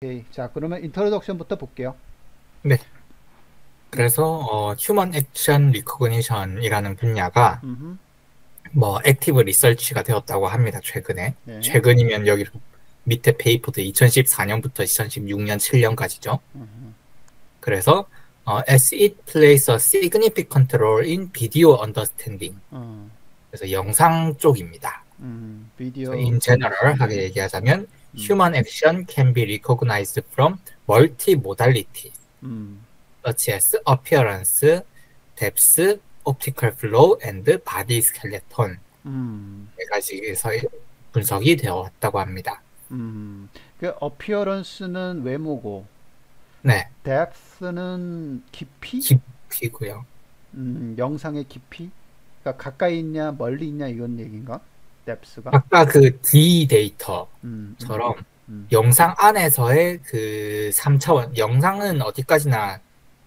오케이. 자, 그러면 인트로덕션부터 볼게요. 네. 네. 그래서 휴먼 액션 리코그니션이라는 분야가 음. 뭐 액티브 리서치가 되었다고 합니다. 최근에. 네. 최근이면 여기 밑에 페이퍼도 2014년부터 2016년 7년까지죠. 음. 그래서 as it plays a significant role in video understanding. 어. 그래서 영상 쪽입니다. 그래서 비디오 in general 하게 언더스탠딩. 얘기하자면 음. human action can be recognized from multimodalities. 음. such as appearance, depth, optical flow, and body skeleton. 음. 네 가지에서 분석이 되어 왔다고 합니다. 음. 그 어피어런스는 외모고 네, depth는 깊이? 깊이고요. 영상의 깊이? 그러니까 가까이 있냐, 멀리 있냐 이건 얘기인가? depth가? 아까 그 D 데이터처럼 음. 음. 영상 안에서의 그 3차원, 영상은 어디까지나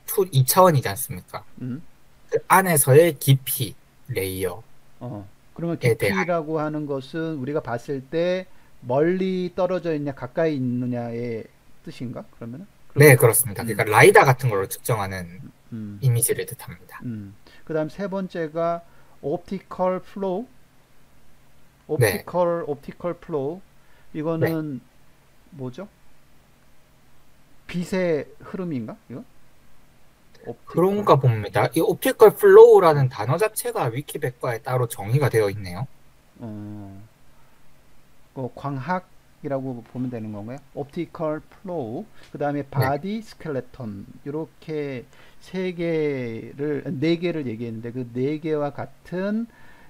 2차원이지 않습니까? 음. 그 안에서의 깊이 레이어에 어. 그러면 대한. 깊이라고 하는 것은 우리가 봤을 때 멀리 떨어져 있냐, 가까이 있느냐의 뜻인가? 그러면은? 네, 그렇게 그렇습니다. 그러니까 음. 라이다 같은 걸로 측정하는 음. 이미지를 뜻합니다. 그다음 세 번째가 옵티컬 플로우. 네, 옵티컬 플로우. 네. 이거는 뭐죠? 빛의 흐름인가? 이거? 옵티컬. 그런가 봅니다. 이 옵티컬 플로우라는 단어 자체가 위키백과에 따로 정의가 되어 있네요. 어, 광학이라고 보면 되는 건가요? 옵티컬 플로우. 그다음에 네, 바디 스켈레톤. 이렇게 네 개를 얘기했는데 그 네 개와 같은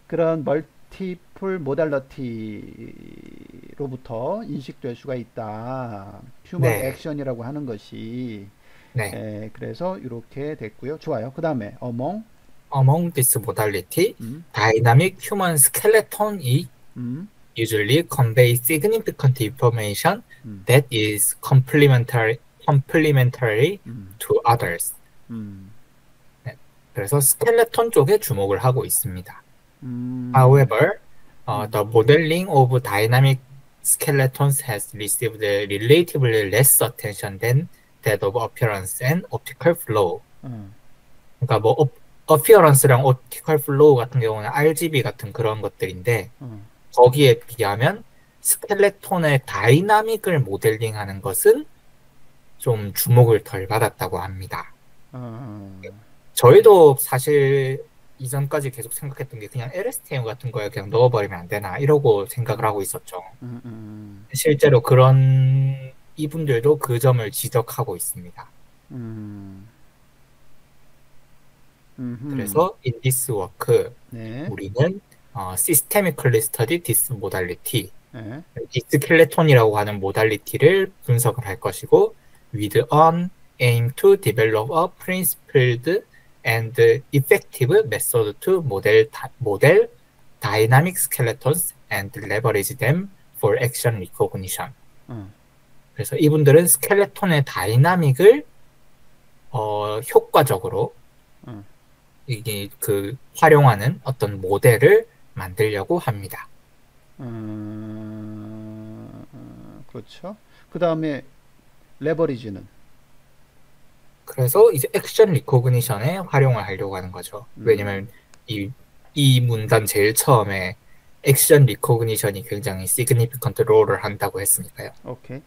그런 멀티플 모달러티로부터 인식될 수가 있다. 휴먼 네, 액션이라고 하는 것이 네. 그래서 이렇게 됐고요. 좋아요. 그 다음에 among Among this modality, 음, dynamic human skeleton이 음, usually convey significant information 음, that is complementary 음, to others. 음, 네, 그래서 스켈레톤 쪽에 주목을 하고 있습니다. 음, However, 음, the modeling of dynamic skeletons has received relatively less attention than that of appearance and optical flow. 어, 그러니까 뭐 appearance랑 optical flow 같은 경우는 RGB 같은 그런 것들인데 어, 거기에 비하면 스켈레톤의 다이나믹을 모델링하는 것은 좀 주목을 덜 받았다고 합니다. 어, 저희도 사실 이전까지 계속 생각했던 게 그냥 LSTM 같은 거에 그냥 넣어버리면 안 되나 이러고 생각을 하고 있었죠. 음, 음, 실제로 그런 이분들도 그 점을 지적하고 있습니다. 음, 음, 그래서 in this work 네, 우리는 systemically study this modality, 네, 이 스켈레톤이라고 하는 모달리티를 분석을 할 것이고 with an aim to develop a principled and effective method to model dynamic skeletons and leverage them for action recognition. 어, 그래서 이분들은 스켈레톤의 다이나믹을 효과적으로 어, 이게 그 활용하는 어떤 모델을 만들려고 합니다. 그렇죠. 그 다음에 레버리지는 그래서 이제 액션 리코그니션에 활용을 하려고 하는 거죠. 음, 왜냐면 이, 이 문단 제일 처음에 액션 리코그니션이 굉장히 시그니피컨트 롤을 한다고 했으니까요. 오케이.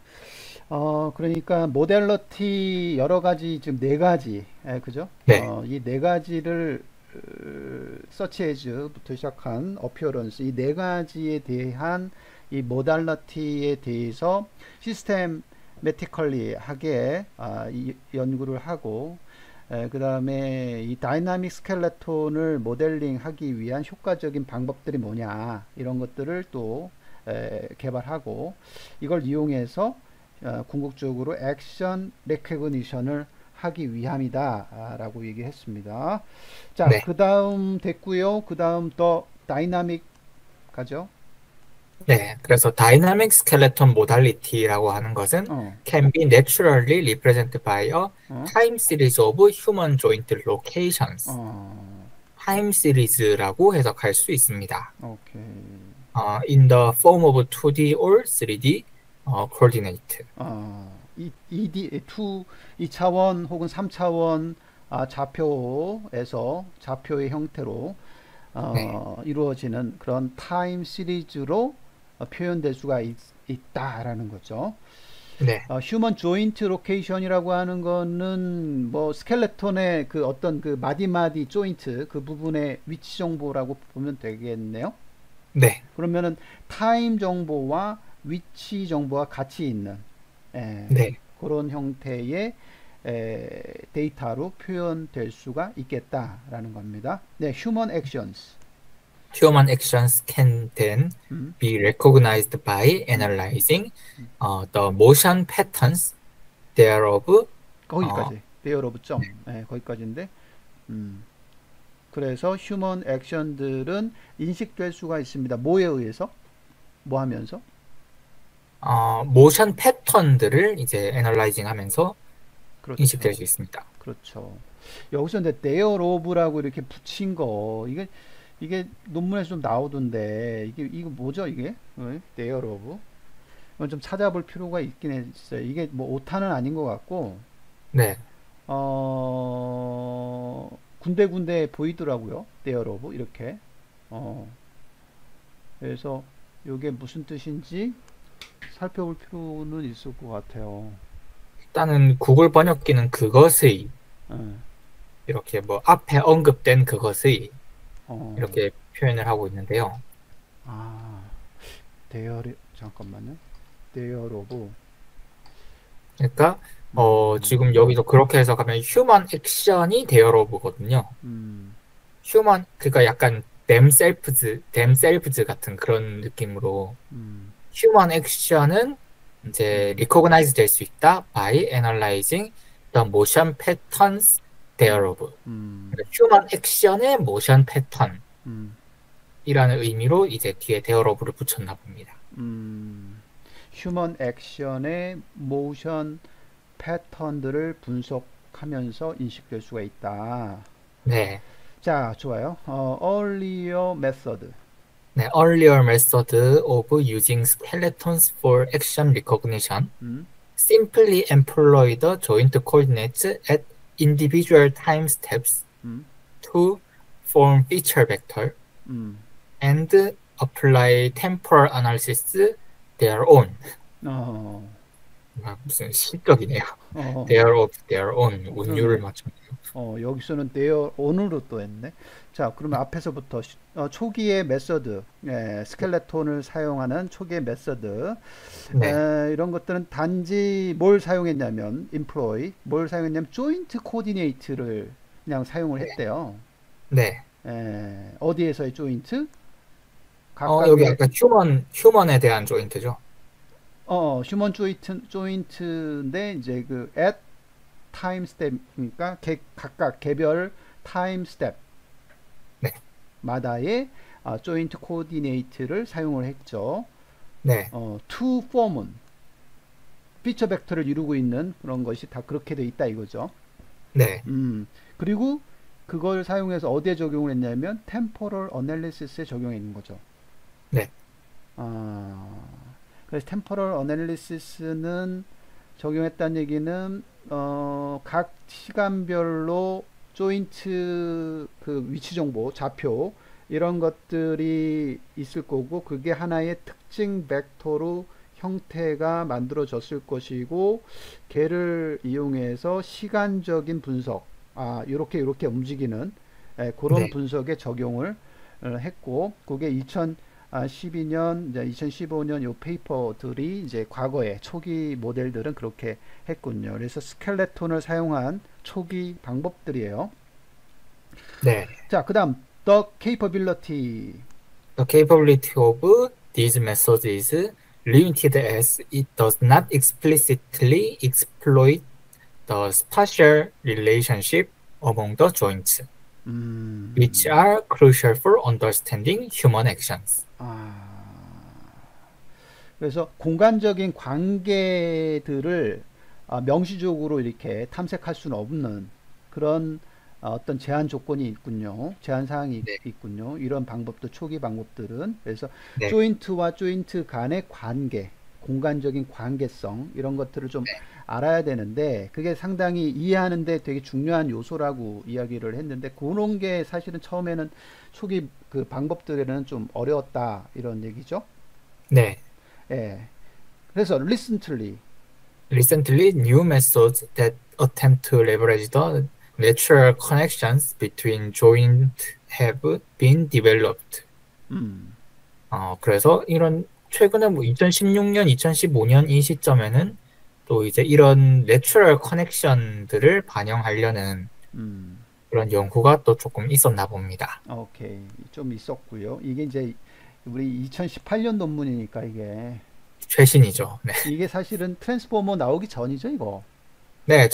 그러니까 모델러티 여러 가지 지금 네 가지, 그죠? 네, 이 네 가지를 서치에즈부터 시작한 어피어런스 이 네 가지에 대한 이 모달러티에 대해서 시스템매티컬리하게 연구를 하고 그 다음에 이 다이나믹 스켈레톤을 모델링하기 위한 효과적인 방법들이 뭐냐 이런 것들을 또 개발하고 이걸 이용해서 궁극적으로 액션 레코그니션을 하기 위함이다 라고 얘기했습니다. 자, 네, 그 다음 됐고요. 그 다음 더 다이나믹 가죠. 네. 그래서 다이나믹 스켈레톤 모달리티라고 하는 것은 어, can be naturally represented by a 어, time series of human joint locations. 어, 타임 시리즈라고 해석할 수 있습니다. 오케이. in the form of 2D or 3D coordinate. 어, 2차원 혹은 3차원 좌표에서 좌표의 형태로 네, 이루어지는 그런 타임 시리즈로 표현될 수가 있다라는 거죠. 네, 휴먼 조인트 로케이션이라고 하는 거는 뭐 스켈레톤의 그 어떤 그 마디마디 조인트 그 부분의 위치 정보라고 보면 되겠네요. 네, 그러면은 타임 정보와 위치 정보가 같이 있는 예, 네. 그런 형태의 데이터로 표현될 수가 있겠다라는 겁니다. 네, human actions. Human actions can then 음, be recognized by 음, analyzing 음. the motion patterns thereof. 어, 거기까지. There of 네. 점. 예, 거기까지인데. 음. 그래서 휴먼 액션들은 인식될 수가 있습니다. 뭐에 의해서? 뭐 하면서? 모션 패턴들을 이제 애널라이징 하면서 인식될 그렇죠. 수 있습니다. 그렇죠. 여기서 근데 데어 로브라고 이렇게 붙인 거 이게 논문에서 좀 나오던데 이거 뭐죠 이게? 데어 로브? 이건 좀 찾아볼 필요가 있긴 했어요. 이게 뭐 오타는 아닌 것 같고 네. 군데군데 보이더라고요. 데어 로브 이렇게. 어, 그래서 이게 무슨 뜻인지 살펴볼 필요는 있을 것 같아요. 일단은 구글 번역기는 그것의 예, 이렇게 뭐 앞에 언급된 그것의 어, 이렇게 표현을 하고 있는데요. 아, 잠깐만요. 데어 로브. 그러니까 지금 음, 여기서 그렇게 해석하면 휴먼 액션이 데어로브거든요. 음, 휴먼 그러니까 약간 themselves 같은 그런 느낌으로 음, 휴먼 액션은 이제 음, recognize 될 수 있다 by analyzing the motion patterns 음, thereof. 음, 그러니까 휴먼 액션의 모션 패턴이라는 음, 의미로 이제 뒤에 thereof를 붙였나 봅니다. 휴먼 액션의 모션 패턴들을 분석하면서 인식될 수가 있다. 네. 자, 좋아요. earlier method. 네, earlier method of using skeletons for action recognition 음, simply employ the joint coordinates at individual time steps 음, to form feature vector 음. and apply temporal analysis their own. 어, 무슨 시적이네요. 어, their of their own 운율을 그러네. 맞춘. 여기서는 their own으로 또 했네. 자, 그러면 앞에서부터 초기의 메서드, 스켈레톤을 사용하는 초기의 메서드, 네, 이런 것들은 단지 뭘 사용했냐면, employ, 뭘 사용했냐면, joint coordinate를 그냥 사용을 네, 했대요. 네. 어디에서의 joint? 여기 각각의, 아까 휴먼에 대한 조인트죠. 휴먼 조인트인데, 이제 그 at time step이니까 각각 개별 타임 네, 스텝마다의 조인트 코디네이트를 사용을 했죠. 네, to form은 피처 벡터를 이루고 있는 그런 것이 다 그렇게 돼 있다 이거죠. 네, 그리고 그걸 사용해서 어디에 적용을 했냐면 temporal analysis에 적용했는 거죠. 네, 아, 그래서 temporal analysis는 적용했다는 얘기는 각 시간별로 조인트 그 위치 정보, 좌표 이런 것들이 있을 거고 그게 하나의 특징 벡터로 형태가 만들어졌을 것이고 걔를 이용해서 시간적인 분석, 이렇게 움직이는 그런 네, 분석에 적용을 했고 그게 2012년, 이제 2015년 요 페이퍼들이 이제 과거에 초기 모델들은 그렇게 했군요. 그래서 스켈레톤을 사용한 초기 방법들이에요. 네. 자, 그다음 the capability. The capability of these methods is limited as it does not explicitly exploit the spatial relationship among the joints, which 음, are crucial for understanding human actions. 아, 그래서 공간적인 관계들을 명시적으로 이렇게 탐색할 수는 없는 그런 어떤 제한 조건이 있군요. 제한 사항이 네, 있군요. 이런 방법도 초기 방법들은 그래서 네, 조인트와 조인트 간의 관계, 공간적인 관계성 이런 것들을 좀 알아야 되는데 그게 상당히 이해하는데 되게 중요한 요소라고 이야기를 했는데 그런 게 사실은 처음에는 초기 그 방법들에는 좀 어려웠다 이런 얘기죠. 네. 예. 그래서 recently. Recently, new methods that attempt to leverage the natural connections between joints have been developed. 음. 그래서 이런 최근에 뭐 2016년, 2015년 이 시점에는 또 이제 이런 내추럴 커넥션들을 반영하려는 음. 그런 연구가 또 조금 있었나 봅니다. 오케이. 좀 있었고요. 이게 이제 우리 2018년 논문이니까 최신이죠. 네. 이게 사실은 트랜스포머 나오기 전이죠, 이거. 네,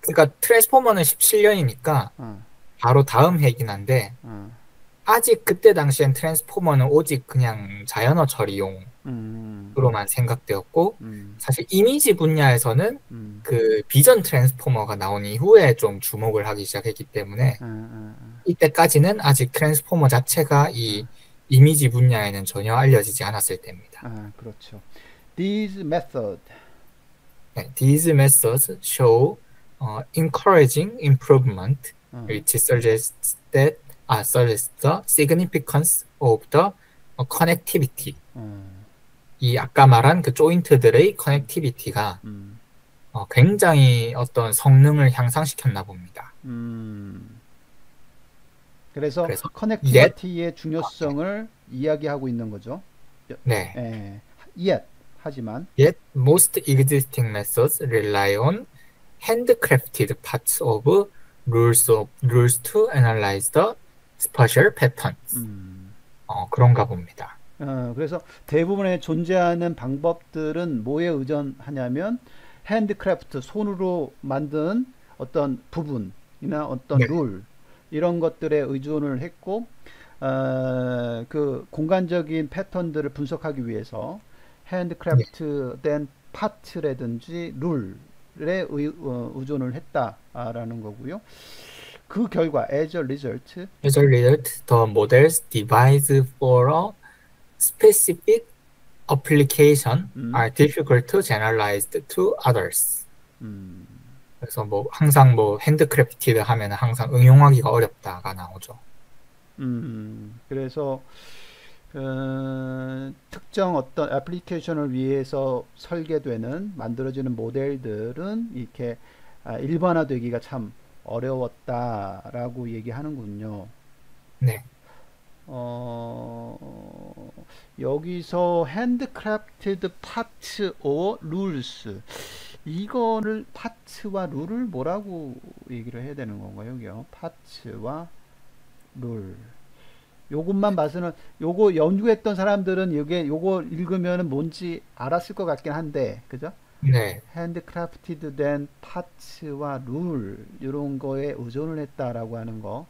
그러니까 트랜스포머는 17년이니까 어. 바로 다음 해긴 한데, 어. 아직 그때 당시엔 트랜스포머는 오직 그냥 자연어 처리용으로만 음. 생각되었고, 음. 사실 이미지 분야에서는 음. 그 비전 트랜스포머가 나온 이후에 좀 주목을 하기 시작했기 때문에, 아, 아, 아. 이때까지는 아직 트랜스포머 자체가 이 아. 이미지 분야에는 전혀 알려지지 않았을 때입니다. 아, 그렇죠. These method. 네, these methods show encouraging improvement, 어. which suggests the significance of the connectivity. 어. 이 아까 말한 그 조인트들의 커넥티비티가 음. 굉장히 어떤 성능을 향상시켰나 봅니다. 음. 그래서 그래서 yet, 커넥티비티의 중요성을 이야기하고 있는 거죠. 네, 예. yet 하지만 yet most existing methods rely on handcrafted parts of rules to analyze the spatial patterns. 음. 그런가 봅니다. 그래서 대부분의 존재하는 방법들은 뭐에 의존하냐면 핸드크래프트 손으로 만든 어떤 부분이나 어떤 네, 룰 이런 것들에 의존을 했고 그 공간적인 패턴들을 분석하기 위해서 네. 핸드크래프트 된 파트라든지 룰에 의존을 했다라는 거고요. 그 결과 as a result As a result, the models devised for a specific application 음, are difficult to generalize to others. 음, 그래서 뭐 항상 뭐 핸드크래프티드 하면 항상 응용하기가 어렵다가 나오죠. 그래서 특정 어떤 애플리케이션을 위해서 설계되는 만들어지는 모델들은 이렇게 일반화되기가 참 어려웠다라고 얘기하는군요. 네, 어, 여기서 핸드크래프티드 파트 or 룰스 이거를 파트와 룰을 뭐라고 얘기를 해야 되는 건가요? 여기요. 파트와 룰. 요것만 봐서는 요거 연구했던 사람들은 요거 읽으면은 뭔지 알았을 것 같긴 한데 그죠? 네, 핸드크래프티드 된 파츠와 룰 이런 거에 의존을 했다라고 하는 거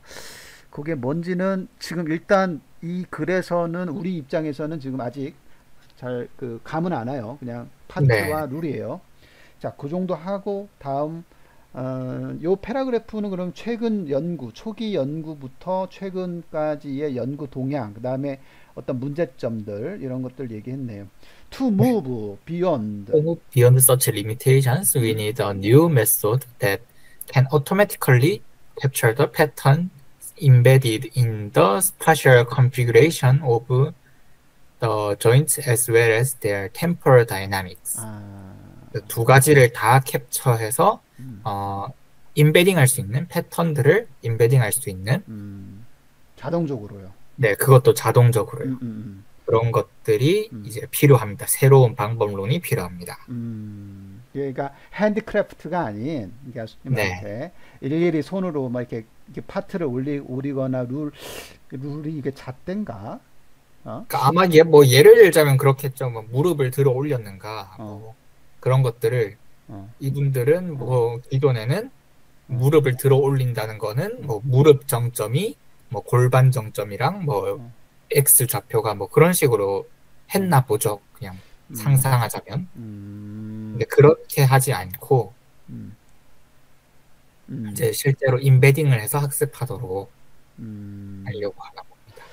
그게 뭔지는 지금 일단 이 글에서는 우리 입장에서는 지금 아직 잘 그 감은 안 와요. 그냥 네. 파트와 룰이에요. 자, 그 정도 하고 다음 요 패러그래프는 그럼 최근 연구, 초기 연구부터 최근까지의 연구 동향, 그 다음에 어떤 문제점들 이런 것들 얘기했네요. To 네. move beyond. Beyond such limitations, we 음, need a new method that can automatically capture the pattern embedded in the spatial configuration of the joints as well as their temporal dynamics. 아, 두 가지를 다 캡처해서 음, 어, 임베딩 할 수 있는 패턴들을 임베딩 할 수 있는 음, 자동적으로요. 네, 그것도 자동적으로요. 음, 음, 그런 것들이 음, 이제 필요합니다. 새로운 방법론이 필요합니다. 그러니까 핸드크래프트가 아닌, 그러니까 네. 님한테 일일이 손으로 막 이렇게 파트를 오리거나 룰이 이게 잣대인가? 어? 그러니까 아마 뭐 예를 들자면 그렇겠죠. 뭐 무릎을 들어 올렸는가 어, 뭐 그런 것들을 어, 이분들은 어, 뭐 기존에는 어, 무릎을 들어 올린다는 거는 어, 뭐 무릎 정점이 뭐 골반 정점이랑 뭐 어, X 좌표가 뭐 그런 식으로 어, 했나 보죠. 그냥 음, 상상하자면. 음, 근데 그렇게 하지 않고 음, 음, 이제 실제로 임베딩을 해서 학습하도록 음. 하려고 하나 봅니다.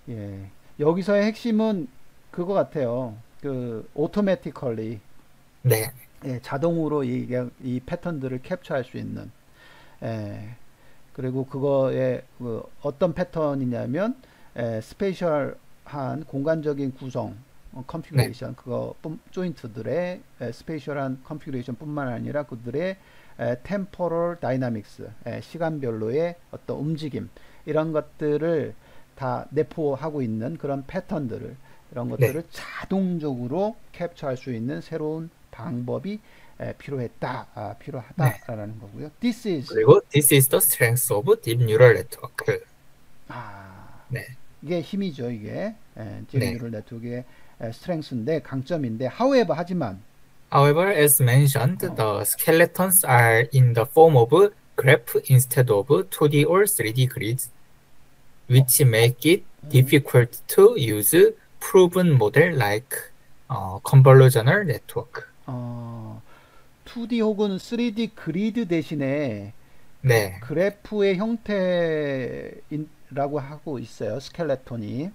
예. 여기서의 핵심은 그거 같아요. 그 automatically 네, 예, 자동으로 이 패턴들을 캡처할 수 있는 예, 그리고 그거에 그 어떤 패턴이냐면 스페셜한 공간적인 구성 네, 컨피그레이션 그거 조인트들의 스페셜한 컨피그레이션 뿐만 아니라 그들의 템포럴 다이나믹스 시간별로의 어떤 움직임 이런 것들을 다 내포하고 있는 그런 패턴들을 이런 네, 것들을 자동적으로 캡처할 수 있는 새로운 방법이 네. 필요하다라는 거고요. This is 그리고 this is the strength of deep neural network. 아, 네, 이게 힘이죠, 이게. 딥 네. 뉴럴 네트워크의 스트렝스인데 강점인데 however 하지만 However, as mentioned, 어, the skeletons are in the form of graph instead of 2D or 3D grids, 어, which make it 어, difficult to use proven model like convolutional network. 어, 2D 혹은 3D 그리드 대신에 네, 그래프의 형태라고 하고 있어요. 스켈레톤이.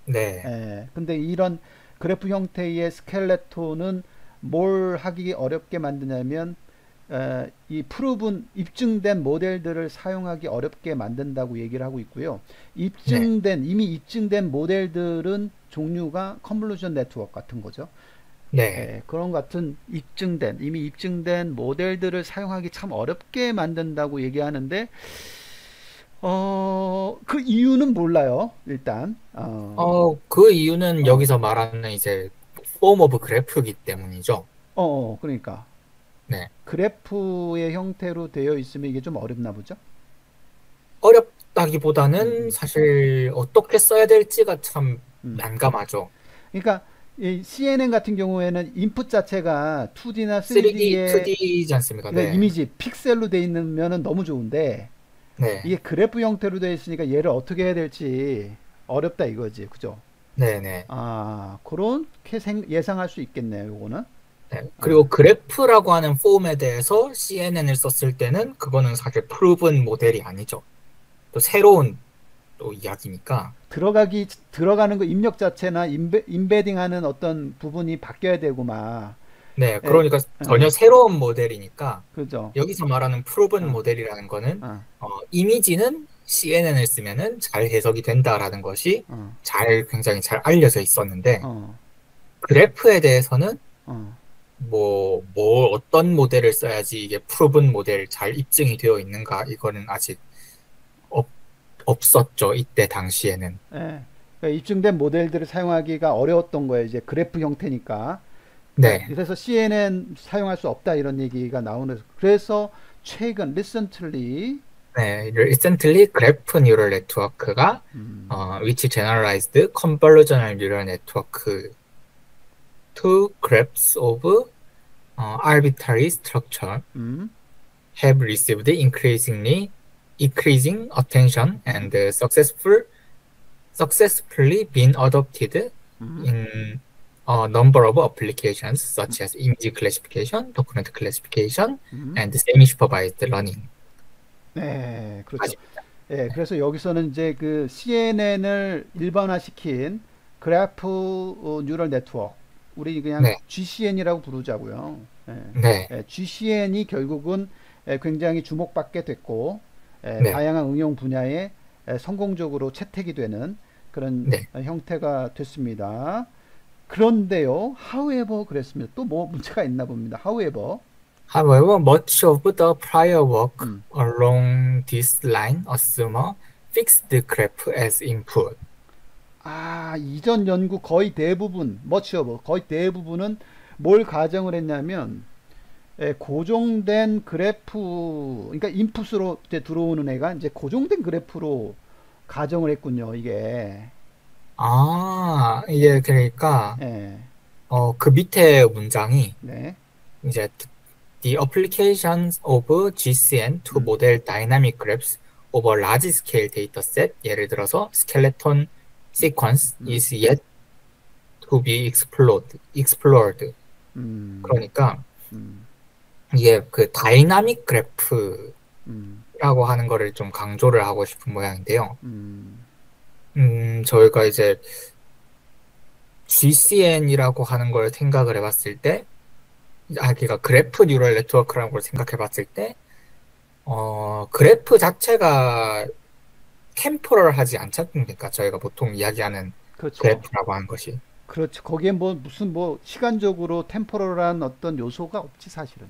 네, 근데 이런 그래프 형태의 스켈레톤은 뭘 하기 어렵게 만드냐면 이 프루븐 입증된 모델들을 사용하기 어렵게 만든다고 얘기를 하고 있고요. 네, 이미 입증된 모델들은 종류가 컨볼루션 네트워크 같은 거죠. 네. 그런 같은 이미 입증된 모델들을 사용하기 참 어렵게 만든다고 얘기하는데 그 이유는 몰라요. 일단 그 이유는 어, 여기서 말하는 이제 form of graph이기 때문이죠. 그러니까 네. 그래프의 형태로 되어 있으면 이게 좀 어렵나 보죠. 음, 어렵다기보다는 음, 사실 어떻게 써야 될지가 참 음. 난감하죠. 그러니까 이 CNN 같은 경우에는 인풋 자체가 2D나 3D, 3D의 2D지 않습니까? 그러니까 네. 이미지 픽셀로 돼 있으면 너무 좋은데 네. 이게 그래프 형태로 되어 있으니까 얘를 어떻게 해야 될지 어렵다 이거지. 그죠? 네네. 그렇게 예상할 수 있겠네요. 요거는. 네. 아, 그리고 그래프라고 하는 폼에 대해서 CNN을 썼을 때는 그거는 사실 프루븐 모델이 아니죠. 또 새로운 또 이야기니까. 들어가는 거 입력 자체나 인베딩하는 어떤 부분이 바뀌어야 되고 막. 네. 에, 그러니까 어, 전혀 새로운 모델이니까 그죠? 여기서 말하는 프루븐 어, 모델이라는 거는 어, 이미지는 CNN을 쓰면은 잘 해석이 된다라는 것이 어, 굉장히 잘 알려져 있었는데 어, 그래프에 대해서는 어. 어떤 모델을 써야지 이게 프로븐 모델 잘 입증이 되어 있는가, 이거는 아직 없, 없었죠, 이때 당시에는. 예. 그러니까 입증된 모델들을 사용하기가 어려웠던 거예요. 이제 그래프 형태니까. 그러니까 네. 그래서 CNN 사용할 수 없다 이런 얘기가 나오는 그래서 최근 recently 네, recently graph neural network가 음, which generalized convolutional neural network to graphs of arbitrary structure 음, have received increasing attention and successfully been adopted 음, in a number of applications such as image classification, document classification, 음. and semi-supervised learning. 네, 그렇죠. 아십니까? 예, 네. 그래서 여기서는 이제 그 CNN을 일반화시킨 그래프 뉴럴 네트워크, 우리 그냥 네, GCN이라고 부르자고요. 네, GCN이 결국은 굉장히 주목받게 됐고, 네, 다양한 응용 분야에 성공적으로 채택이 되는 그런 네. 형태가 됐습니다. 그런데요, however 그랬습니다. 또 뭐 문제가 있나 봅니다. however, However, much of the prior work 음, along this line assume a fixed graph as input. 이전 연구 거의 대부분, much of, 거의 대부분은 뭘 가정을 했냐면, 고정된 그래프, 그러니까 인풋으로 이제 들어오는 애가 이제 고정된 그래프로 가정을 했군요, 이게. 이게 그러니까 예, 그 밑에 문장이 네, 이제 the applications of GCN to 음, model dynamic graphs over large scale data set, 예를 들어서 skeleton sequence 음, is yet to be explored. 음, 그러니까 음, 이게 그 다이나믹 그래프라고 음, 하는 거를 좀 강조를 하고 싶은 모양인데요. 음, 저희가 이제 GCN이라고 하는 걸 생각을 해봤을 때, 그러니까 그래프 뉴럴 네트워크라는 걸 생각해 봤을 때, 그래프 자체가 템포럴하지 않지 않습니까? 저희가 보통 이야기하는 그렇죠. 그래프라고 하는 것이. 그렇죠. 거기에 뭐 무슨 뭐 시간적으로 템포럴한 어떤 요소가 없지 사실은.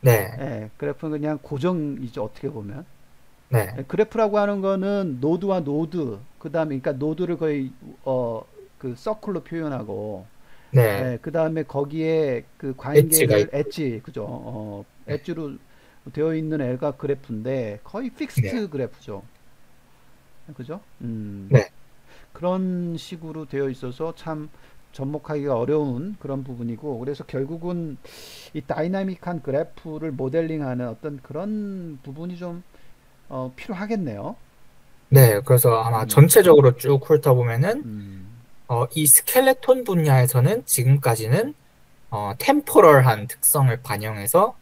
네, 예, 그래프는 그냥 고정이죠 어떻게 보면. 네, 예, 그래프라고 하는 거는 노드와 노드, 그다음에 그러니까 노드를 거의 그 서클로 표현하고, 네. 예, 그다음에 거기에 그 엣지가 관계를 있고. 엣지, 그죠? 네, 엣지로 되어 있는 애가 그래프인데 거의 네, 픽스트 그래프죠. 그죠? 네, 그런 식으로 되어 있어서 참 접목하기가 어려운 그런 부분이고, 그래서 결국은 이 다이나믹한 그래프를 모델링하는 어떤 그런 부분이 좀 필요하겠네요. 네. 그래서 아마 음, 전체적으로 쭉 훑어보면은, 음, 이 스켈레톤 분야에서는 지금까지는 템포럴한 특성을 반영해서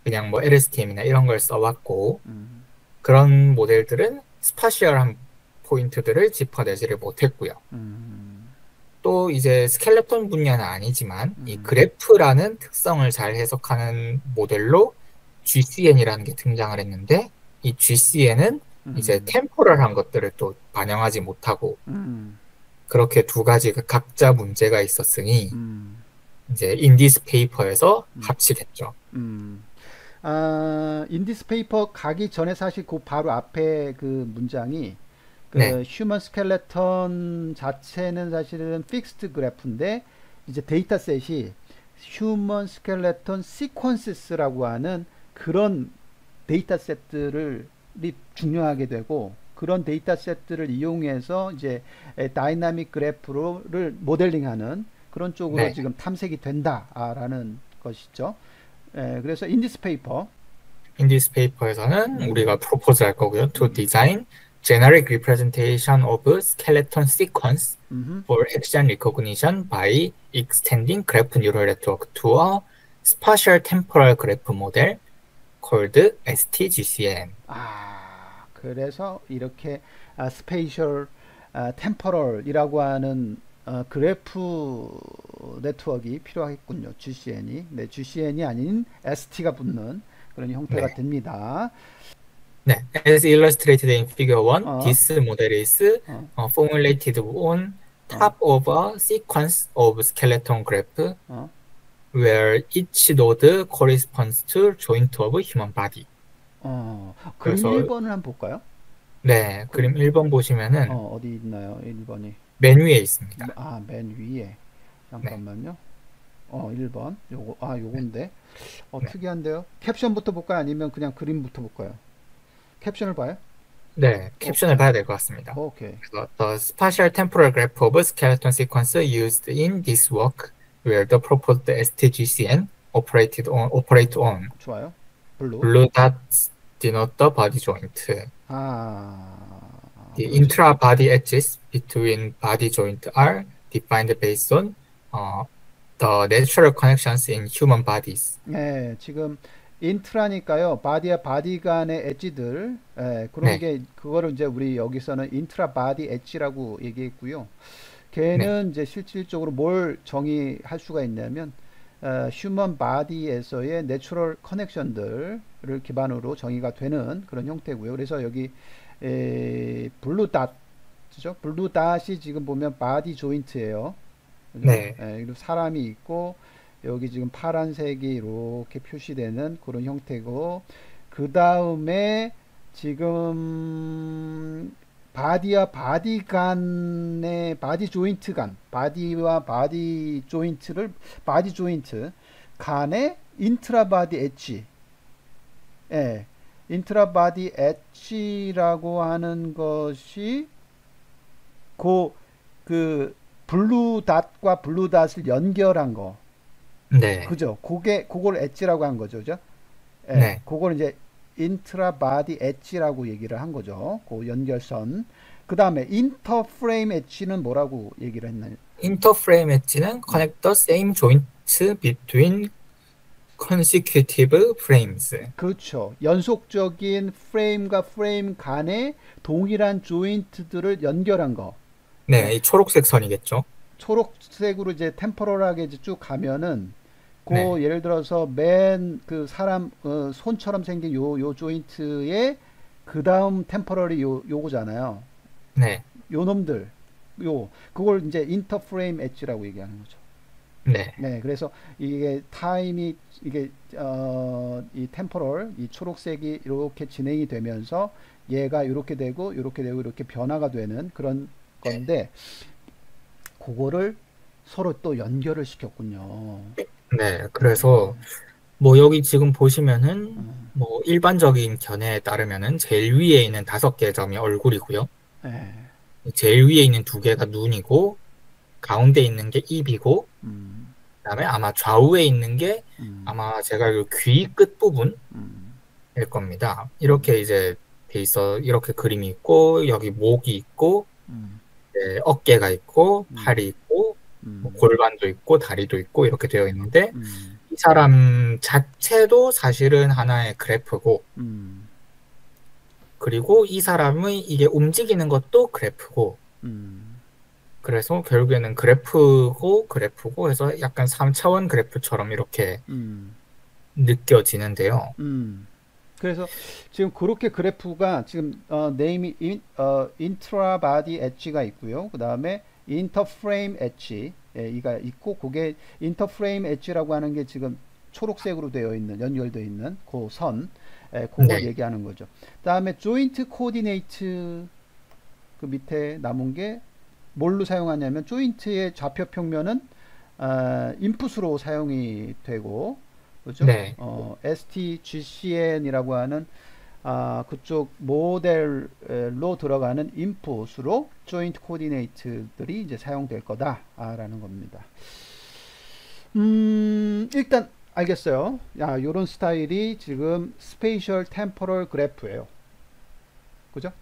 그냥 뭐 LSTM이나 이런 걸 써왔고, 음, 그런 모델들은 스파시얼한 포인트들을 짚어내지를 못했고요. 음, 또 이제 스켈레톤 분야는 아니지만 이 음, 그래프라는 특성을 잘 해석하는 모델로 GCN이라는 게 등장을 했는데 이 GCN은 이제 음, 템포럴한 것들을 또 반영하지 못하고 음, 그렇게 두 가지가 각자 문제가 있었으니 음, 이제 인디스 페이퍼에서 음, 합치겠죠. 음. 인디스 페이퍼 가기 전에 사실 그 바로 앞에 그 문장이 네, 그 휴먼 스켈레톤 자체는 사실은 픽스트 그래프인데 이제 데이터셋이 휴먼 스켈레톤 시퀀시스라고 하는 그런 데이터셋들을 중요하게 되고, 그런 데이터셋들을 이용해서 이제 다이나믹 그래프를 모델링하는 그런 쪽으로 네. 지금 탐색이 된다라는 것이죠. 그래서 인디스 페이퍼. 인디스 페이퍼에서는 음, 우리가 프로포즈 할 거고요. To 음, design generic representation of skeleton sequence 음, for action recognition by extending graph neural network to a spatial temporal graph model called STGCN. 그래서 이렇게 스페이셜 템포럴이라고 하는 그래프 네트워크가 필요하겠군요. GCN이. 네, GCN이 아닌 ST가 붙는 그런 형태가 네. 됩니다. 네. As illustrated in figure 1, 어, this model is 어, formulated on 어, top of a sequence of skeleton graph 어, where each node corresponds to joint of human body. 그림 그래서 1번을 한번 볼까요? 네, 그림, 그림 1번 보시면은 어디 있나요? 1번이. 맨 위에 있습니다. 맨 위에. 네, 잠깐만요. 1번. 네, 요건데. 네. 특이한데요. 캡션부터 볼까요? 아니면 그냥 그림부터 볼까요? 캡션을 봐요? 네, 어, 캡션을 봐야 될 것 같습니다. 오케이. 그래서 The spatial temporal graph of skeleton sequence used in this work where the proposed STGCN operate on 좋아요. 블루. blue dots denote the body joint. The 그렇죠. intra-body edges between body joint are defined based on uh, the natural connections in human bodies. 네, 지금 인트라니까요. 바디와 바디 간의 엣지들, 그런 네, 게 그거를 이제 우리 여기서는 인트라 바디 엣지라고 얘기했고요. 네, 걔는 이제 실질적으로 뭘 정의할 수가 있냐면 휴먼 바디에서의 내추럴 커넥션들을 기반으로 정의가 되는 그런 형태고요. 그래서 여기 블루 닷죠? 블루 닷이 지금 보면 바디 조인트예요. 그죠? 네. 그리고 사람이 있고 여기 지금 파란색이 이렇게 표시되는 그런 형태고, 그 다음에 지금 바디와 바디 간의 바디 조인트 간, 바디와 바디 조인트를 바디 조인트 간의 인트라 바디 엣지, 예, 인트라 바디 엣지라고 하는 것이 그, 그 블루 닷과 블루 닷을 연결한 거, 네, 그죠? 그걸 엣지라고 한 거죠, 그죠? 예, 네. 그걸 이제 인트라 바디 엣지라고 얘기를 한 거죠. 그 연결선. 그 다음에 인터 프레임 엣지는 뭐라고 얘기를 했나요? 인터프레임 엣지는 connect the same joints between consecutive frames. 그렇죠. 연속적인 프레임과 프레임 간의 동일한 조인트들을 연결한 거. 예, 네, 이 초록색 선이겠죠. 초록색으로 이제 템포럴하게 이제 쭉 가면은 네, 그 예를 들어서 맨 그 사람 손처럼 생긴 요 조인트에 그 다음 템포럴이 요거잖아요. 네, 요 놈들 그걸 이제 인터프레임 엣지라고 얘기하는 거죠. 네, 네, 그래서 이게 타임이 이게 이 템포럴 이 초록색이 이렇게 진행이 되면서 얘가 이렇게 되고 이렇게 되고 이렇게 변화가 되는 그런 건데 그거를 서로 또 연결을 시켰군요. 네. 그래서 뭐 여기 지금 보시면은 음, 뭐 일반적인 견해에 따르면은 제일 위에 있는 5개 점이 얼굴이고요. 네, 제일 위에 있는 2개가 눈이고 가운데 있는 게 입이고 음, 그다음에 아마 좌우에 있는 게 음, 아마 제가 알기로 귀 끝부분일 음, 겁니다. 음, 이렇게 이제 돼 있어 이렇게 그림이 있고 여기 목이 있고 음, 네, 어깨가 있고 음, 팔이 있고 뭐 음, 골반도 있고 다리도 있고 이렇게 되어 있는데 음, 이 사람 자체도 사실은 하나의 그래프고 음, 그리고 이 사람의 이게 움직이는 것도 그래프고 음, 그래서 결국에는 그래프고 해서 약간 3차원 그래프처럼 이렇게 음, 느껴지는데요. 그래서 지금 그렇게 그래프가 지금 네임이 인트라 바디 엣지가 있고요. 그 다음에 인터프레임 엣지 이가 있고 그게 인터프레임 엣지라고 하는 게 지금 초록색으로 되어 있는 연결되어 있는 그 선, 그걸 네, 얘기하는 거죠. 그다음에 조인트 코디네이트 그 밑에 남은 게 뭘로 사용하냐면 조인트의 좌표 평면은 인풋으로 사용이 되고 그죠? 네, STGCN이라고 하는 그쪽 모델로 들어가는 인풋으로 조인트 코디네이트들이 이제 사용될 거다라는 겁니다. 일단 알겠어요. 야, 요런 스타일이 지금 스페이셜 템포럴 그래프예요. 그죠?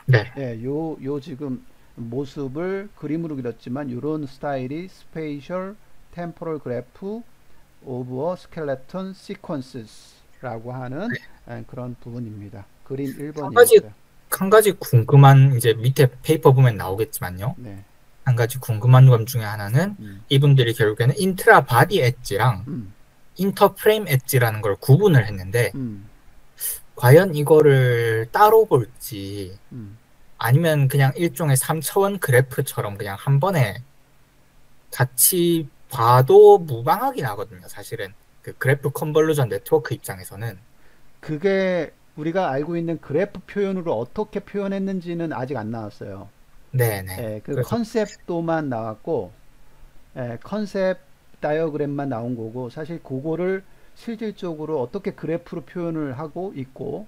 네. 예, 요 지금 모습을 그림으로 그렸지만 요런 스타일이 스페이셜 템포럴 그래프 오브 어 스켈레톤 시퀀스라고 하는 그런 부분입니다. 그림 한 가지, 1번이었어요. 한 가지 궁금한, 이제 밑에 페이퍼 보면 나오겠지만요. 네. 한 가지 궁금한 점 중에 하나는 음, 이분들이 결국에는 인트라 바디 엣지랑 음, 인터프레임 엣지라는 걸 구분을 했는데, 음, 과연 이거를 따로 볼지, 음. 아니면 그냥 일종의 3차원 그래프처럼 그냥 한 번에 같이 봐도 무방하긴 하거든요, 사실은. 그 그래프 컨볼루전 네트워크 입장에서는. 그게 우리가 알고 있는 그래프 표현으로 어떻게 표현했는지는 아직 안 나왔어요. 네네. 예, 그 그래서, 컨셉도만 나왔고, 컨셉 다이어그램만 나온 거고, 사실 그거를 실질적으로 어떻게 그래프로 표현을 하고 있고,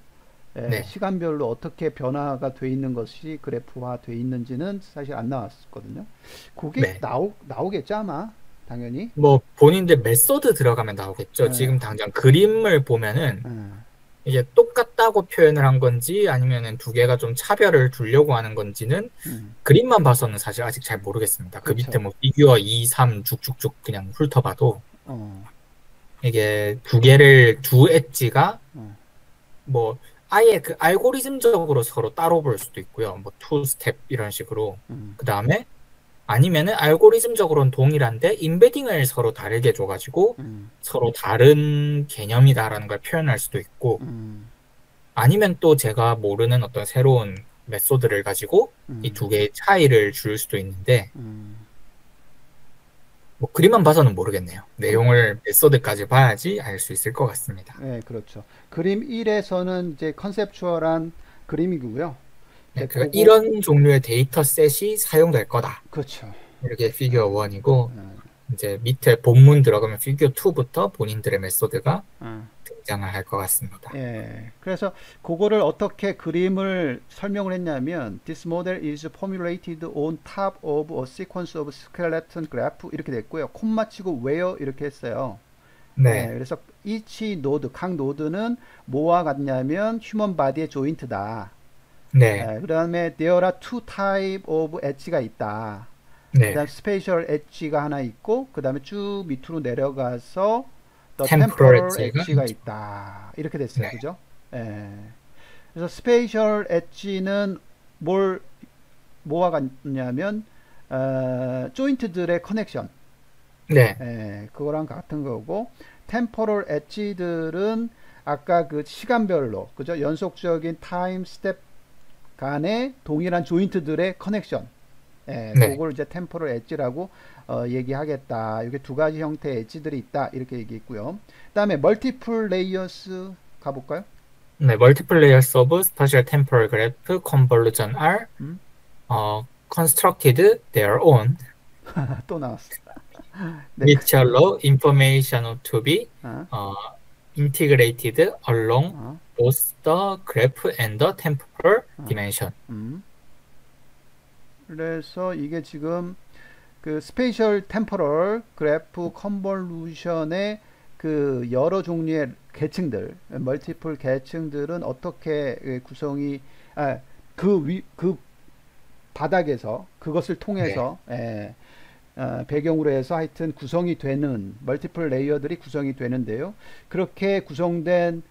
네. 시간별로 어떻게 변화가 돼 있는 것이 그래프화 돼 있는지는 사실 안 나왔거든요. 그게 네. 나오겠죠, 아마. 당연히. 뭐, 본인들 메소드 들어가면 나오겠죠. 예, 지금 당장 그림을 보면은 예, 이게 똑같다고 표현을 한 건지 아니면은 2개가 좀 차별을 두려고 하는 건지는 그림만 봐서는 사실 아직 잘 모르겠습니다. 그 밑에 그렇죠. 뭐 피규어 2, 3 쭉쭉쭉 그냥 훑어봐도 어, 이게 2개를 두 엣지가 어, 뭐 아예 그 알고리즘적으로 서로 따로 볼 수도 있고요. 뭐 투 스텝 이런 식으로. 음, 그 다음에 아니면은 알고리즘적으로는 동일한데 인베딩을 서로 다르게 줘가지고 음, 서로 다른 개념이다라는 걸 표현할 수도 있고 음, 아니면 또 제가 모르는 어떤 새로운 메소드를 가지고 이 음, 2개의 차이를 줄 수도 있는데 음. 뭐 그림만 봐서는 모르겠네요. 그, 내용을 메소드까지 봐야지 알 수 있을 것 같습니다. 예, 그렇죠. 그림 1에서는 이제 컨셉추얼한 그림이고요. 네, 이제 그러니까 그거, 이런 종류의 데이터 셋이 사용될 거다. 그렇죠. 이렇게 피규어 1이고 예, 이제 밑에 본문 들어가면 피규어 2부터 본인들의 메소드가 예. 등장을 할 것 같습니다. 예. 그래서 그거를 어떻게 그림을 설명을 했냐면 This model is formulated on top of a sequence of skeleton graph 이렇게 됐고요. 콤마 치고 where 이렇게 했어요. 예. 네, 그래서 each node 각 노드는 뭐와 같냐면 휴먼 바디의 조인트다. 네, 예. 그다음에 there are two type of 엣지가 있다. 네. 그다음 스페이셜 엣지가 하나 있고 그다음에 쭉 밑으로 내려가서 the 템포럴 temporal 엣지가 엣지가 있다. 이렇게 됐어요. 네, 그죠? 예. 그래서 스페이셜 엣지는 뭘 뭐와 같냐면 조인트들의 커넥션, 네, 그거랑 같은 거고, 템포럴 엣지들은 아까 그 시간별로, 그죠? 연속적인 타임 스텝 간의 동일한 조인트들의 커넥션, 네, 그걸 이제 템포럴 엣지라고 얘기하겠다. 이게 두 가지 형태의 엣지들이 있다. 이렇게 얘기했고요. 그다음에 멀티플 레이어스 가볼까요? 네. Multiple layers of spatial temporal graph convolution are 음? constructed their own, 또 나왔어. 네, which allow information to be 어, 어, integrated along 어, both the graph and the temporal 어, dimension. 음. 그래서 이게 지금 그 스페이셜 템포럴 그래프 컨볼루션의 그 여러 종류의 계층들, 멀티플 계층들은 어떻게 구성이, 그 바닥에서 그것을 네, 통해서 배경으로 해서 하여튼 구성이 되는 멀티플 레이어들이 구성이 되는데요. 그렇게 구성된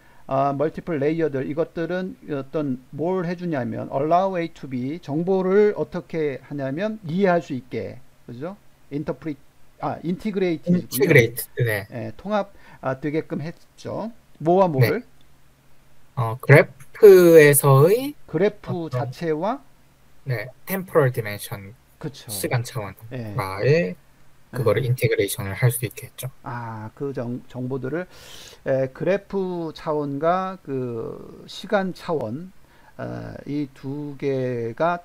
멀티플 레이어들, 이것들은 어떤 뭘 해주냐면 allow A to B, 정보를 어떻게 하냐면 이해할 수 있게, 그죠? 인터프리 인티그레이티드군요. integrate. 네. 통합 되게끔 했죠. 뭐와 네. 뭐를? 그래프에서의 그래프 어떤 자체와, 네, temporal dimension 그쵸. 시간 예. 차원과의 그거를 예. 인테그레이션을 할 수 있겠죠. 그 정보들을 그래프 차원과 그 시간 차원, 이 두 개가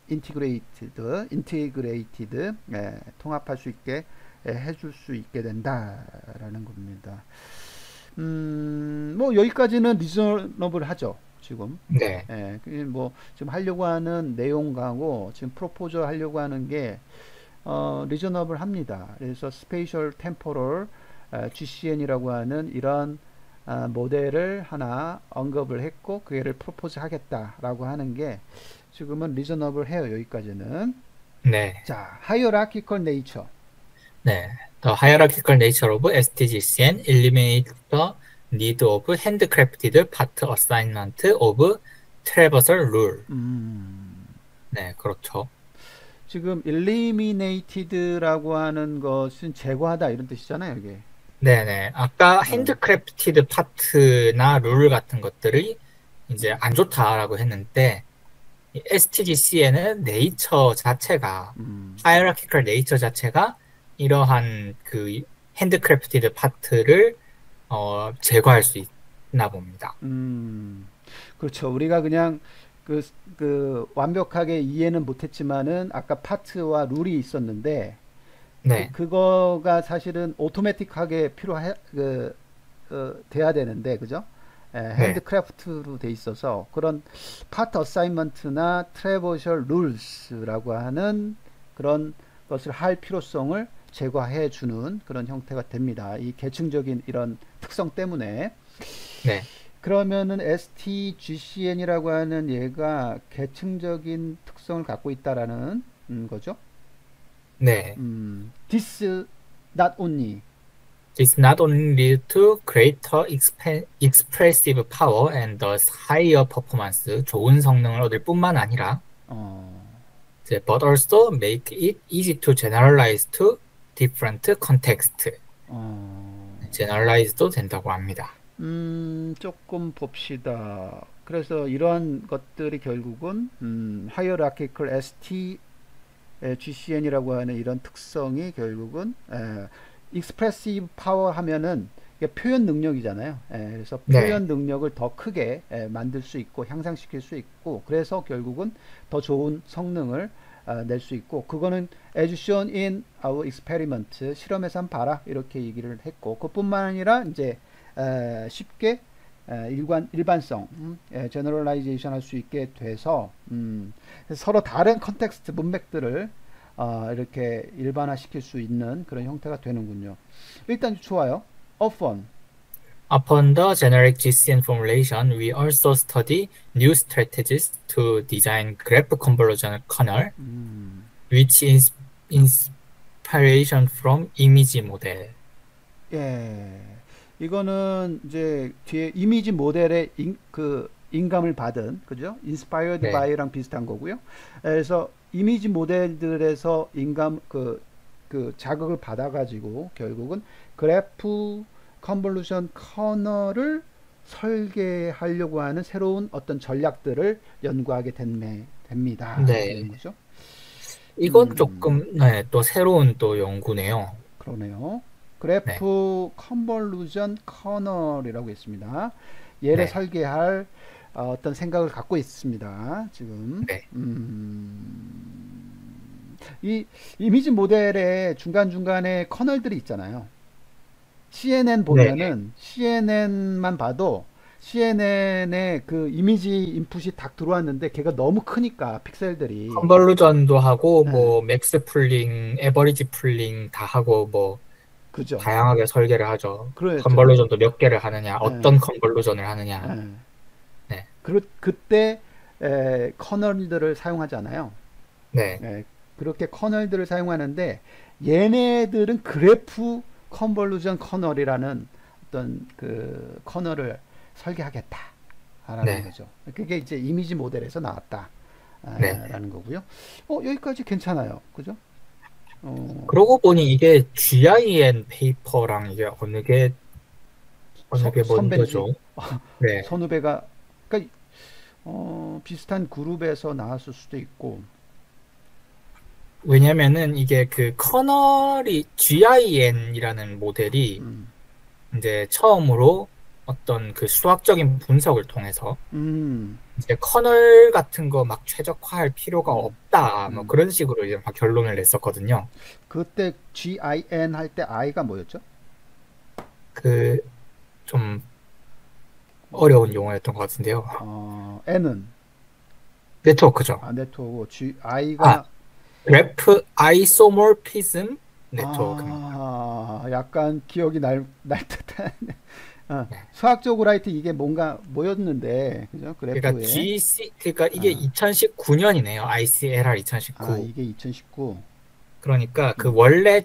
인티그레이티드, 통합할 수 있게 해줄 수 있게 된다라는 겁니다. 뭐 여기까지는 리저너블 하죠. 지금. 네, 뭐 지금 하려고 하는 내용하고 지금 프로포저 하려고 하는 게 리저너블 합니다. 그래서 스페이셜 템포럴 GCN이라고 하는 이런 모델을 하나 언급을 했고 그를 프로포즈 하겠다라고 하는 게 지금은 리저너블 해요. 여기까지는. 네, 자, hierarchical nature. 네. The hierarchical nature of STGCN eliminates the need of handcrafted part assignment of traversal rule. 음, 네, 그렇죠. 지금 eliminated라고 하는 것은 제거하다 이런 뜻이잖아요. 이게. 네네. 아까 어, 핸드크래프티드 파트나 룰 같은 것들이 이제 안 좋다라고 했는데, STGC에는 네이처 자체가, 음, 하이어라키컬 네이처 자체가 이러한 그 핸드크래프티드 파트를 제거할 수 있나 봅니다. 음, 그렇죠. 우리가 그냥 완벽하게 이해는 못했지만은 아까 파트와 룰이 있었는데 네, 그거가 사실은 오토매틱하게 돼야 되는데, 그죠? 네, 핸드크래프트로 돼 있어서 그런 파트 어사이먼트나 트래버셜 룰스라고 하는 그런 것을 할 필요성을 제거해 주는 그런 형태가 됩니다. 이 계층적인 이런 특성 때문에. 네, 그러면은 STGCN이라고 하는 얘가 계층적인 특성을 갖고 있다라는 거죠. 네. This not only. This not only lead to greater expressive power and thus higher performance, 좋은 성능을 얻을 뿐만 아니라, 어, 이제 but also make it easy to generalize to different context. 어, generalize도 된다고 합니다. 조금 봅시다. 그래서 이러한 것들이 결국은 hierarchical ST GCN이라고 하는 이런 특성이 결국은 expressive power 하면은 이게 표현 능력이잖아요. 그래서 네, 표현 능력을 더 크게 만들 수 있고 향상시킬 수 있고 그래서 결국은 더 좋은 성능을 낼 수 있고 그거는 as shown in our experiment 실험에서 한번 봐라 이렇게 얘기를 했고 그뿐만 아니라 이제 쉽게 일반성 제너럴라이제이션 할 수 있게 돼서 서로 다른 컨텍스트 문맥들을 이렇게 일반화시킬 수 있는 그런 형태가 되는군요. 일단 좋아요. often. upon the generic GCN formulation, we also study new strategies to design graph convolution kernel, which is inspiration from image model. 예. 이거는 이제 뒤에 이미지 모델의 인감을 받은, 그죠? inspired 네, by랑 비슷한 거고요. 그래서 이미지 모델들에서 그 자극을 받아가지고 결국은 그래프 컨볼루션 커널을 설계하려고 하는 새로운 어떤 전략들을 연구하게 됩니다. 이렇게 네. 되는 거죠. 이건 음, 조금, 네, 또 새로운 또 연구네요. 그러네요. 네, 그래프 컨볼루션 커널이라고 있습니다. 얘를 네, 설계할 어떤 생각을 갖고 있습니다. 지금 네, 이 이미지 모델의 중간중간에 커널들이 있잖아요. CNN 네. 보면은 CNN만 봐도 CNN의 그 이미지 인풋이 딱 들어왔는데 걔가 너무 크니까 픽셀들이. 컨버루전도 하고, 예, 뭐, 맥스 풀링, 에버리지 풀링 다 하고, 뭐, 그죠. 다양하게 설계를 하죠. 그렇죠. 컨버루전도 몇 개를 하느냐, 예, 어떤 컨버루전을 하느냐. 예. 네, 그때 커널들을 사용하잖아요. 네, 예, 그렇게 커널들을 사용하는데 얘네들은 그래프 컨볼루션 커널이라는 어떤 그 커널을 설계하겠다라는 네, 거죠. 그게 이제 이미지 모델에서 네. 나왔다라는 거고요. 여기까지 괜찮아요. 그죠? 어, 그러고 보니 이게 GIN 페이퍼랑 이게 어느 게 선배지. 먼저죠? 네. 선후배가 그러니까 비슷한 그룹에서 나왔을 수도 있고. 왜냐면은 이게 그 커널이 GIN이라는 모델이 음, 이제 처음으로 어떤 그 수학적인 분석을 통해서 음, 이제 커널 같은 거 막 최적화할 필요가 음, 없다. 뭐 음. 그런 식으로 이제 막 결론을 냈었거든요. 그때 GIN 할 때 I가 뭐였죠? 그 좀 어려운 용어였던 것 같은데요. N은 네트워크죠. 네트워크, 아, I가 그래프 아이소모피즘 네트워크입니다. 약간 기억이 날 듯한. 네. 수학적으로 하여튼 이게 뭔가 뭐였는데, 그죠? 그러니까 그래프에. 그러니까 이게 아, 2019년이네요. ICLR 2019. 이게 2019. 그러니까 그 음, 원래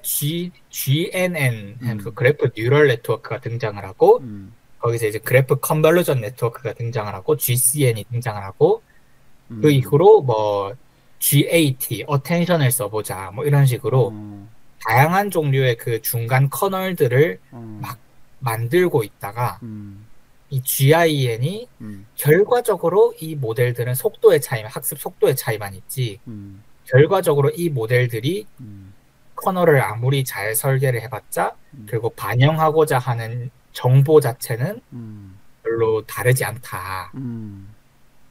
GNN, 그 음, 그래프 뉴럴 네트워크가 등장을 하고, 음, 거기서 이제 그래프 컨벌루전 네트워크가 등장을 하고, GCN이 등장을 하고, 그 음, 이후로 뭐 GAT, 어텐션을 써보자, 뭐 이런 식으로 어, 다양한 종류의 그 중간 커널들을 어, 막 만들고 있다가, 음, 이 GIN이 음, 결과적으로 이 모델들은 속도의 차이, 학습 속도의 차이만 있지, 음, 결과적으로 이 모델들이 음, 커널을 아무리 잘 설계를 해봤자 음, 결국 반영하고자 하는 정보 자체는 음, 별로 다르지 않다. 음,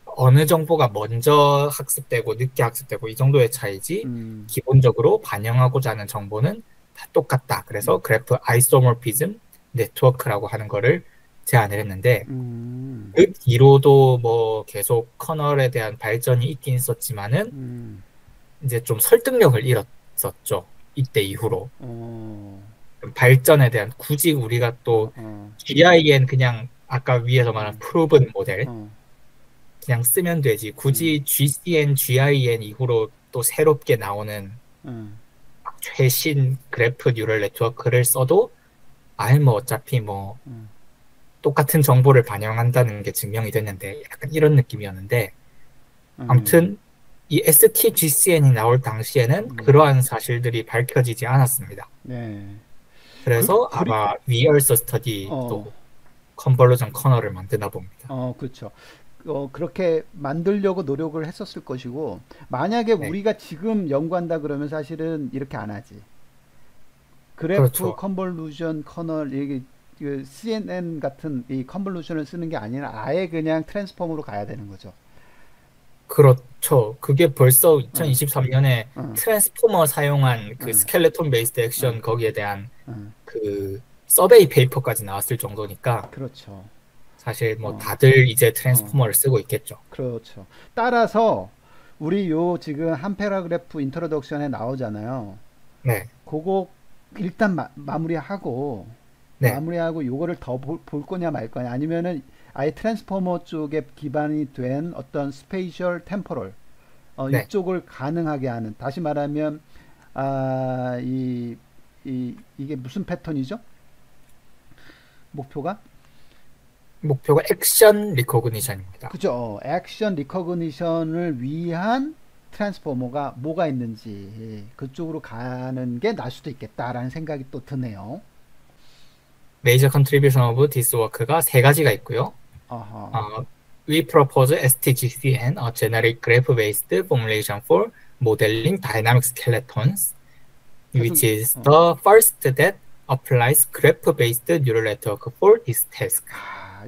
어느 정보가 먼저 학습되고 늦게 학습되고 이 정도의 차이지 음, 기본적으로 반영하고자 하는 정보는 다 똑같다. 그래서 그래프 아이소모피즘 네트워크라고 하는 거를 제안을 했는데 음, 그 뒤로도 뭐 계속 커널에 대한 발전이 있긴 있었지만은 음, 이제 좀 설득력을 잃었었죠. 이때 이후로. 어, 발전에 대한 굳이 우리가 어, 또 어, GIN 그냥 아까 위에서 말한 음, 프로븐 모델 어, 그냥 쓰면 되지. 음, 굳이 GCN, GIN 이후로 또 새롭게 나오는 음, 최신 그래프 뉴럴 네트워크를 써도 아예 뭐 어차피 뭐 음, 똑같은 정보를 반영한다는 게 증명이 됐는데 약간 이런 느낌이었는데 음, 아무튼 이 STGCN이 나올 당시에는 그러한 사실들이 밝혀지지 않았습니다. 네. 그래서 그리, 아마 위얼서 스터디도 어, 컨버루전 커널을 만드나 봅니다. 그렇죠. 그렇게 만들려고 노력을 했었을 것이고, 만약에 네, 우리가 지금 연구한다 그러면 사실은 이렇게 안 하지. 그래프 그렇죠. 컨볼루션 커널, 이게 그 CNN 같은 이 컨볼루션을 쓰는 게 아니라 아예 그냥 트랜스폼으로 가야 되는 거죠. 그렇죠. 그게 벌써 어, 2023년에 어, 트랜스포머 사용한 그 어, 스켈레톤 베이스드 어, 액션 거기에 대한 어, 그 서베이 페이퍼까지 나왔을 정도니까 그렇죠. 사실 뭐 어, 다들 이제 어, 트랜스포머를 쓰고 있겠죠. 그렇죠. 따라서 우리 요 지금 한 패러그래프 인트로덕션에 나오잖아요. 네, 그거 일단 마무리하고 네, 요거를 더 볼 거냐 말 거냐 아니면은 아예 트랜스포머 쪽에 기반이 된 어떤 스페이셜 템포럴 네. 이쪽을 가능하게 하는, 다시 말하면 아, 이게 무슨 패턴이죠? 목표가? 목표가 액션 리코그니션입니다. 그죠? 액션 리커그니션을 위한 트랜스포머가 뭐가 있는지 그쪽으로 가는 게 나을 수도 있겠다라는 생각이 또 드네요. 메이저 컨트리뷰션 오브 디스 워크가 세 가지가 있고요. 아하. 어, we propose STGCN, a generic graph-based formulation for modeling dynamic skeletons, which 계속 is the first that applies graph-based neural network for this task.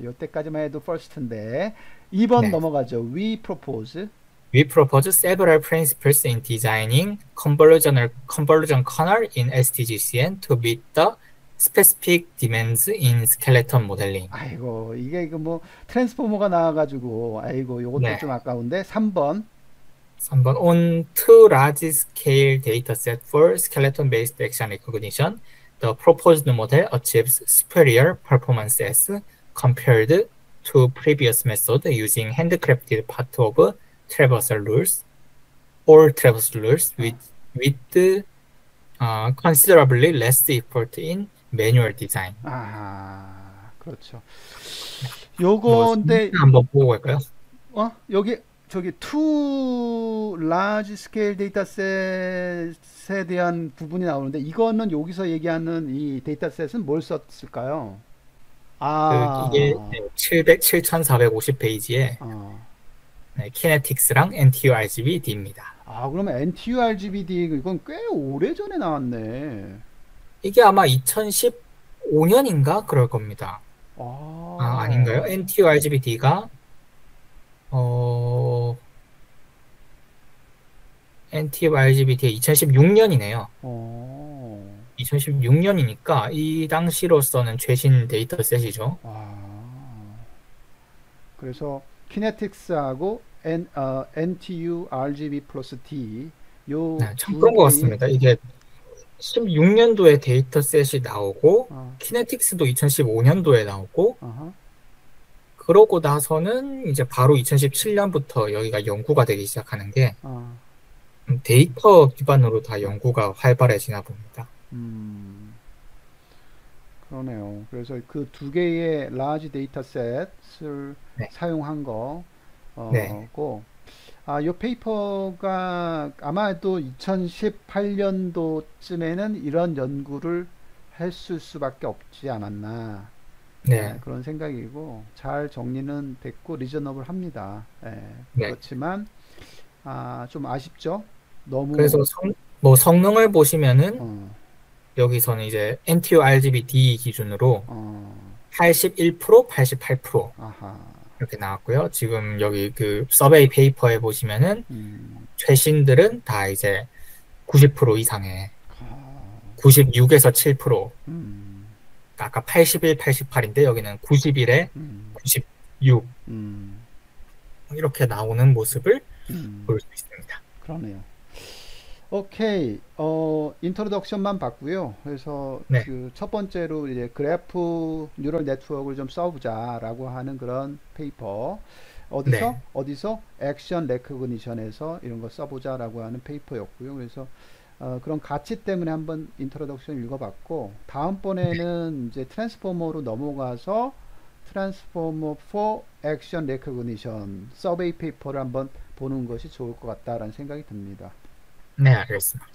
요때까지만 해도 first인데 2번 네. 넘어가죠. We propose. We propose several principles in designing convolution kernel in STGCN to meet the specific demands in skeleton modeling. 아이고 이게 그 뭐 트랜스포머가 나와가지고 아이고 요것도 네. 좀 아까운데 3번. 3번 on two large scale dataset for skeleton based action recognition, the proposed model achieves superior performances compared to previous method using handcrafted part of traversal rules or traversal rules with considerably less effort in manual design. 그렇죠. 뭐 요건데 한번 보고 갈까요? 여기 저기 two large scale 데이터셋에 대한 부분이 나오는데 이거는 여기서 얘기하는 이 데이터셋은 뭘 썼을까요? 이게 7,450페이지에 키네틱스랑 NTU-RGB-D입니다. 그러면 NTU-RGB-D 이건 꽤 오래전에 나왔네. 이게 아마 2015년인가 그럴 겁니다. 아닌가요? NTU-RGB-D가 NTU-RGB-D가 2016년이네요. 2016년이니까 이 당시로서는 최신 데이터셋이죠. 그래서 키네틱스하고 NTU RGB 플러스 D 참 그런 것 같습니다. 이게 16년도에 데이터셋이 나오고 키네틱스도 2015년도에 나오고 그러고 나서는 이제 바로 2017년부터 여기가 연구가 되기 시작하는 게 데이터 기반으로 다 연구가 활발해지나 봅니다. 그러네요. 그래서 그 두 개의 라지 데이터셋을 사용한 거고, 이 페이퍼가 아마도 2018년도쯤에는 이런 연구를 했을 수밖에 없지 않았나. 그런 생각이고, 잘 정리는 됐고, 리저너블 합니다. 그렇지만, 좀 아쉽죠? 너무. 그래서 성능을 보시면은, 여기서는 이제 NTU-RGB-D 기준으로 81%, 88% 이렇게 나왔고요. 지금 여기 그 서베이 페이퍼에 보시면은 최신들은 다 이제 90% 이상의 96에서 7%. 아까 81, 88인데 여기는 91에 96 이렇게 나오는 모습을 볼 수 있습니다. 그러네요. 오케이. 인트로덕션만 봤고요. 그래서 그 첫 번째로 이제 그래프 뉴럴 네트워크를 좀 써보자라고 하는 그런 페이퍼. 어디서 액션 레코그니션에서 이런 거 써보자라고 하는 페이퍼였고요. 그래서 그런 가치 때문에 한번 인트로덕션 읽어봤고, 다음번에는 이제 트랜스포머로 넘어가서 트랜스포머 for 액션 레코그니션 서베이 페이퍼를 한번 보는 것이 좋을 것 같다라는 생각이 듭니다. 네, 알겠습니다.